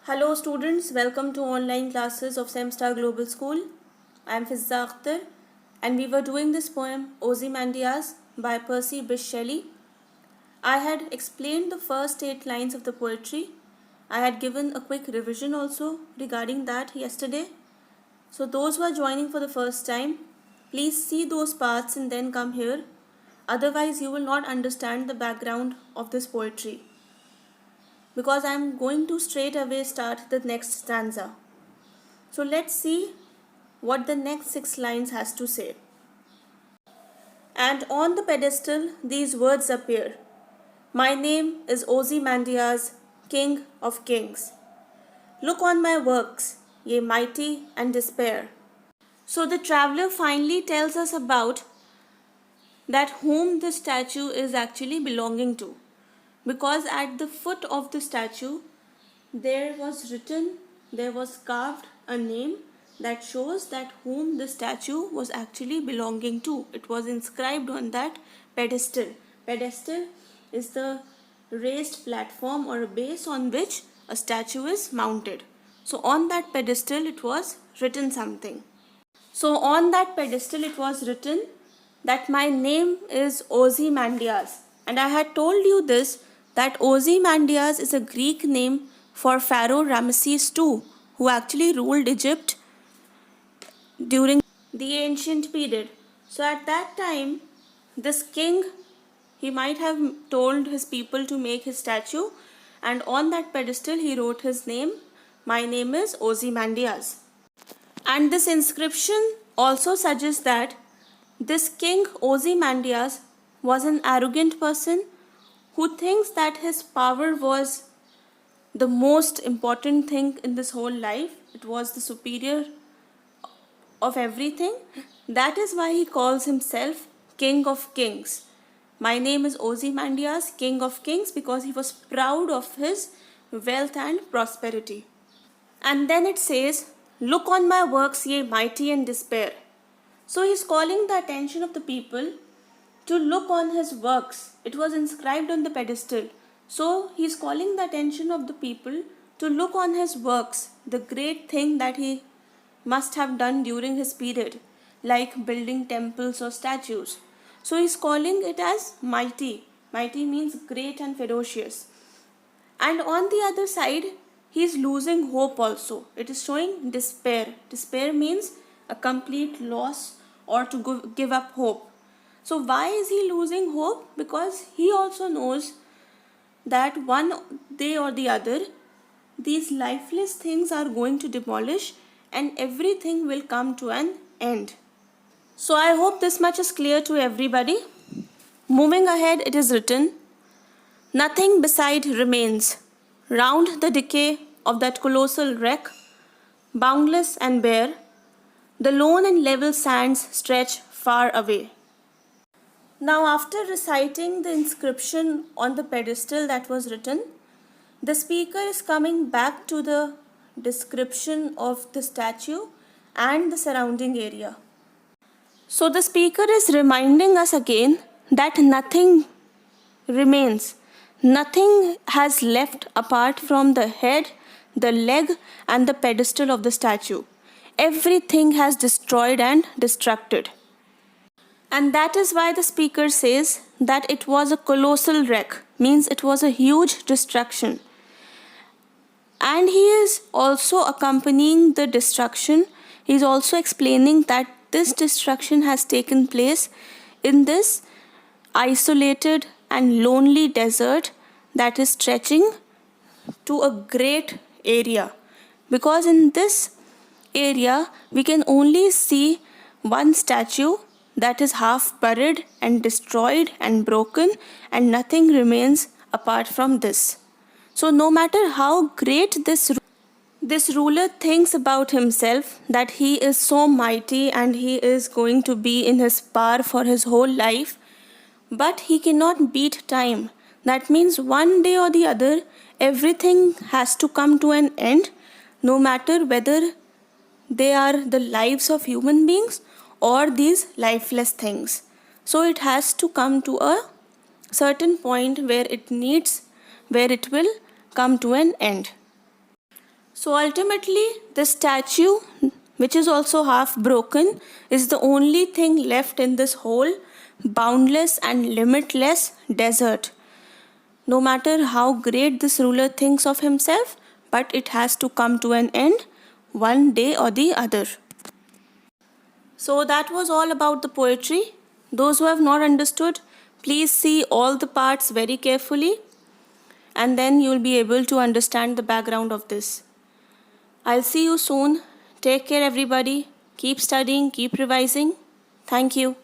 Hello students, welcome to online classes of Semstar Global School. I am Fizza Akhtar and we were doing this poem Ozymandias by Percy Bysshe Shelley. I had explained the first 8 lines of the poetry. I had given a quick revision also regarding that yesterday. So those who are joining for the first time, please see those parts and then come here. Otherwise you will not understand the background of this poetry, because I am going to straight away start the next stanza. So let's see what the next 6 lines has to say. And on the pedestal these words appear. My name is Ozymandias, King of Kings. Look on my works, ye mighty, and despair. So the traveler finally tells us about that whom the statue is actually belonging to, because at the foot of the statue there was carved a name that shows that whom the statue was actually belonging to. It was inscribed on that pedestal. Pedestal is the raised platform or a base on which a statue is mounted. So on that pedestal it was written something. So on that pedestal it was written that my name is Ozymandias, and I had told you this, that Ozymandias is a Greek name for Pharaoh Ramesses II, who actually ruled Egypt during the ancient period. So at that time, this king, he might have told his people to make his statue, and on that pedestal he wrote his name. My name is Ozymandias. And this inscription also suggests that this king Ozymandias was an arrogant person who thinks that his power was the most important thing in this whole life. It was the superior of everything. That is why he calls himself King of Kings. My name is Ozymandias, King of Kings, because he was proud of his wealth and prosperity. And then it says, look on my works, ye mighty, and despair. So he is calling the attention of the people to look on his works. It was inscribed on the pedestal. So he is calling the attention of the people to look on his works, the great thing that he must have done during his period, like building temples or statues. So he is calling it as mighty. Mighty means great and ferocious. And on the other side, he is losing hope also. It is showing despair. Despair means a complete loss or to give up hope. So why is he losing hope? Because he also knows that one day or the other, these lifeless things are going to demolish and everything will come to an end. So I hope this much is clear to everybody. Moving ahead, it is written, nothing beside remains. Round the decay of that colossal wreck, boundless and bare, the lone and level sands stretch far away. Now after reciting the inscription on the pedestal that was written, the speaker is coming back to the description of the statue and the surrounding area. So the speaker is reminding us again that nothing remains. Nothing has left apart from the head, the leg, and the pedestal of the statue. Everything has destroyed and destructed. And that is why the speaker says that it was a colossal wreck, means it was a huge destruction. And he is also accompanying the destruction. He is also explaining that this destruction has taken place in this isolated and lonely desert that is stretching to a great area. Because in this area, we can only see one statue that is half buried and destroyed and broken, and nothing remains apart from this. So no matter how great this ruler thinks about himself, that he is so mighty and he is going to be in his power for his whole life, but he cannot beat time. That means one day or the other, everything has to come to an end, no matter whether they are the lives of human beings or these lifeless things. So it has to come to a certain point where it will come to an end. So ultimately, this statue, which is also half broken, is the only thing left in this whole boundless and limitless desert. No matter how great this ruler thinks of himself, but it has to come to an end one day or the other. So that was all about the poetry. Those who have not understood, please see all the parts very carefully, and then you will be able to understand the background of this. I'll see you soon. Take care, everybody. Keep studying, keep revising. Thank you.